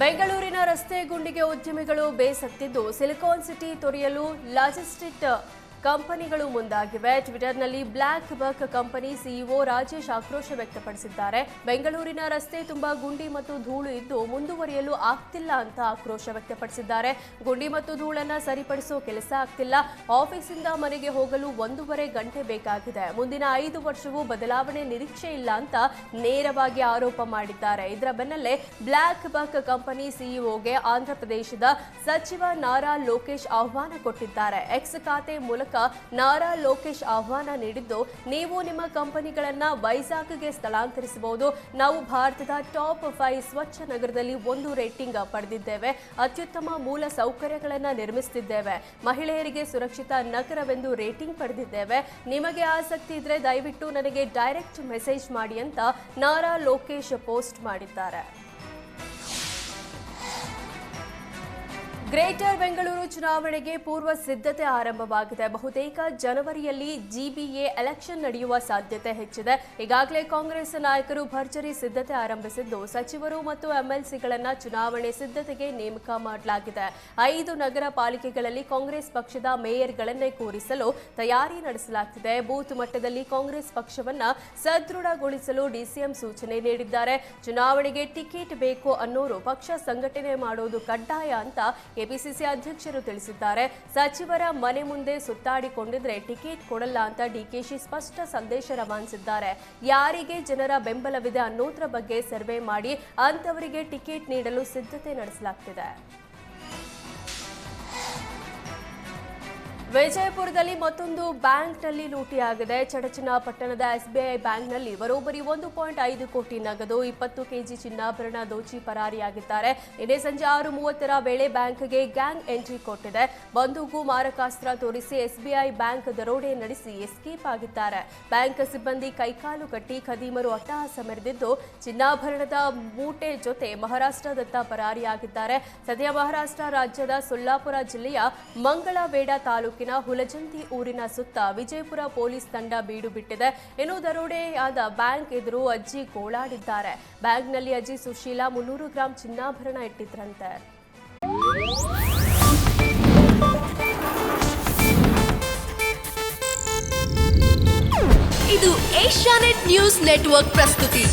ಬೆಂಗಳೂರಿನ ರಸ್ತೆ ಗುಂಡಿಗೆ ಉದ್ಯಮಿಗಳು ಬೇಸತ್ತಿದ್ದು ಸಿಲಿಕಾನ್ ಸಿಟಿ ತೊರೆಯಲು ಲಾಜಿಸ್ಟಿಕ್ ಕಂಪನಿಗಳು ಮುಂದಾಗಿವೆ. ಟ್ವಿಟರ್ನಲ್ಲಿ ಬ್ಲಾಕ್ ಬಕ್ ಕಂಪನಿ ಸಿಇಒ ರಾಜೇಶ್ ಆಕ್ರೋಶ ವ್ಯಕ್ತಪಡಿಸಿದ್ದಾರೆ. ಬೆಂಗಳೂರಿನ ರಸ್ತೆ ತುಂಬಾ ಗುಂಡಿ ಮತ್ತು ಧೂಳು ಇದ್ದು ಮುಂದುವರಿಯಲು ಆಗ್ತಿಲ್ಲ ಅಂತ ಆಕ್ರೋಶ ವ್ಯಕ್ತಪಡಿಸಿದ್ದಾರೆ. ಗುಂಡಿ ಮತ್ತು ಧೂಳನ್ನ ಸರಿಪಡಿಸೋ ಕೆಲಸ ಆಗ್ತಿಲ್ಲ. ಆಫೀಸಿಂದ ಮನೆಗೆ ಹೋಗಲು 1.5 ಗಂಟೆ ಬೇಕಾಗಿದೆ. ಮುಂದಿನ 5 ವರ್ಷವೂ ಬದಲಾವಣೆ ನಿರೀಕ್ಷೆ ಇಲ್ಲ ಅಂತ ನೇರವಾಗಿ ಆರೋಪ ಮಾಡಿದ್ದಾರೆ. ಇದರ ಬೆನ್ನಲ್ಲೇ ಬ್ಲಾಕ್ ಬಕ್ ಕಂಪನಿ ಸಿಇಒಗೆ ಆಂಧ್ರಪ್ರದೇಶದ ಸಚಿವ ನಾರಾ ಲೋಕೇಶ್ ಆಹ್ವಾನ ಕೊಟ್ಟಿದ್ದಾರೆ. ಎಕ್ಸ್ ಖಾತೆ ಮೂಲಕ ನಾರಾ ಲೋಕೇಶ್ ಆಹ್ವಾನ ನೀಡಿದ್ದು, ನೀವು ನಿಮ್ಮ ಕಂಪನಿಗಳನ್ನ ವೈಜಾಗ್ಗೆ ಸ್ಥಳಾಂತರಿಸಬಹುದು. ನಾವು ಭಾರತದ ಟಾಪ್ 5 ಸ್ವಚ್ಛ ನಗರದಲ್ಲಿ 1 ರೇಟಿಂಗ್ ಪಡೆದಿದ್ದೇವೆ. ಅತ್ಯುತ್ತಮ ಮೂಲ ಸೌಕರ್ಯಗಳನ್ನು ನಿರ್ಮಿಸುತ್ತಿದ್ದೇವೆ. ಮಹಿಳೆಯರಿಗೆ ಸುರಕ್ಷಿತ ನಗರವೆಂದು ರೇಟಿಂಗ್ ಪಡೆದಿದ್ದೇವೆ. ನಿಮಗೆ ಆಸಕ್ತಿ ಇದ್ರೆ ದಯವಿಟ್ಟು ನನಗೆ ಡೈರೆಕ್ಟ್ ಮೆಸೇಜ್ ಮಾಡಿ ಅಂತ ನಾರಾ ಲೋಕೇಶ್ ಪೋಸ್ಟ್ ಮಾಡಿದ್ದಾರೆ. ಗ್ರೇಟರ್ ಬೆಂಗಳೂರು ಚುನಾವಣೆಗೆ ಪೂರ್ವ ಸಿದ್ಧತೆ ಆರಂಭವಾಗಿದೆ. ಬಹುತೇಕ ಜನವರಿಯಲ್ಲಿ ಜಿಬಿಎ ಎಲೆಕ್ಷನ್ ನಡೆಯುವ ಸಾಧ್ಯತೆ ಹೆಚ್ಚಿದೆ. ಈಗಾಗಲೇ ಕಾಂಗ್ರೆಸ್ ನಾಯಕರು ಭರ್ಜರಿ ಸಿದ್ಧತೆ ಆರಂಭಿಸಿದ್ದು, ಸಚಿವರು ಮತ್ತು ಎಂಎಲ್ಸಿಗಳನ್ನು ಚುನಾವಣೆ ಸಿದ್ಧತೆಗೆ ನೇಮಕ ಮಾಡಲಾಗಿದೆ. 5 ನಗರ ಪಾಲಿಕೆಗಳಲ್ಲಿ ಕಾಂಗ್ರೆಸ್ ಪಕ್ಷದ ಮೇಯರ್ಗಳನ್ನೇ ಕೂರಿಸಲು ತಯಾರಿ ನಡೆಸಲಾಗುತ್ತಿದೆ. ಬೂತ್ ಮಟ್ಟದಲ್ಲಿ ಕಾಂಗ್ರೆಸ್ ಪಕ್ಷವನ್ನ ಸದೃಢಗೊಳಿಸಲು ಡಿಸಿಎಂ ಸೂಚನೆ ನೀಡಿದ್ದಾರೆ. ಚುನಾವಣೆಗೆ ಟಿಕೆಟ್ ಬೇಕು ಅನ್ನೋರು ಪಕ್ಷ ಸಂಘಟನೆ ಮಾಡೋದು ಕಡ್ಡಾಯ ಅಂತ ಕೆಪಿಸಿಸಿ ಅಧ್ಯಕ್ಷರು ತಿಳಿಸಿದ್ದಾರೆ. ಸಚಿವರ ಮನೆ ಮುಂದೆ ಸುತ್ತಾಡಿಕೊಂಡಿದ್ರೆ ಟಿಕೆಟ್ ಕೊಡಲ್ಲ ಅಂತ ಡಿಕೆಶಿ ಸ್ಪಷ್ಟ ಸಂದೇಶ ರವಾನಿಸಿದ್ದಾರೆ. ಯಾರಿಗೆ ಜನರ ಬೆಂಬಲವಿದೆ ಅನ್ನೋದ್ರ ಬಗ್ಗೆ ಸರ್ವೆ ಮಾಡಿ ಅಂತವರಿಗೆ ಟಿಕೆಟ್ ನೀಡಲು ಸಿದ್ಧತೆ ನಡೆಸಲಾಗುತ್ತಿದೆ. ವಿಜಯಪುರದಲ್ಲಿ ಮತ್ತೊಂದು ಬ್ಯಾಂಕ್ನಲ್ಲಿ ಲೂಟಿಯಾಗಿದೆ. ಚಡಚನಪಟ್ಟಣದ ಎಸ್ಬಿಐ ಬ್ಯಾಂಕ್ನಲ್ಲಿ ಬರೋಬ್ಬರಿ 1.5 ಕೋಟಿ ನಗದು, 20 ಕೆಜಿ ಚಿನ್ನಾಭರಣ ದೋಚಿ ಪರಾರಿಯಾಗಿದ್ದಾರೆ. ನಿನ್ನೆ ಸಂಜೆ 6:30 ವೇಳೆ ಬ್ಯಾಂಕ್ಗೆ ಗ್ಯಾಂಗ್ ಎಂಟ್ರಿ ಕೊಟ್ಟಿದೆ. ಬಂದೂಕು, ಮಾರಕಾಸ್ತ್ರ ತೋರಿಸಿ ಎಸ್ಬಿಐ ಬ್ಯಾಂಕ್ ದರೋಡೆ ನಡೆಸಿ ಎಸ್ಕೇಪ್ ಆಗಿದ್ದಾರೆ. ಬ್ಯಾಂಕ್ ಸಿಬ್ಬಂದಿ ಕೈಕಾಲು ಕಟ್ಟಿ ಖದೀಮರು ಅಟ್ಟಹಾಸ ಮೆರೆದಿದ್ದು, ಚಿನ್ನಾಭರಣದ ಮೂಟೆ ಜೊತೆ ಮಹಾರಾಷ್ಟ್ರದತ್ತ ಪರಾರಿಯಾಗಿದ್ದಾರೆ. ಸದ್ಯ ಮಹಾರಾಷ್ಟ್ರ ರಾಜ್ಯದ ಸೊಲ್ಲಾಪುರ ಜಿಲ್ಲೆಯ ಮಂಗಳವೇಡ ತಾಲೂಕು ಹುಲಜಂತಿ ಊರಿನ ಸುತ್ತ ವಿಜಯಪುರ ಪೊಲೀಸ್ ತಂಡ ಬೀಡು ಬಿಟ್ಟಿದೆ. ಇನ್ನು ದರೋಡೆಯಾದ ಬ್ಯಾಂಕ್ ಎದುರು ಅಜ್ಜಿ ಗೋಳಾಡಿದ್ದಾರೆ. ಬ್ಯಾಂಕ್ನಲ್ಲಿ ಅಜ್ಜಿ ಸುಶೀಲಾ 300 ಗ್ರಾಂ ಚಿನ್ನಾಭರಣ ಇಟ್ಟಿದ್ರಂತೆ. ಇದು ಏಷ್ಯಾನೆಟ್ ನ್ಯೂಸ್ ನೆಟ್ವರ್ಕ್ ಪ್ರಸ್ತುತಿ.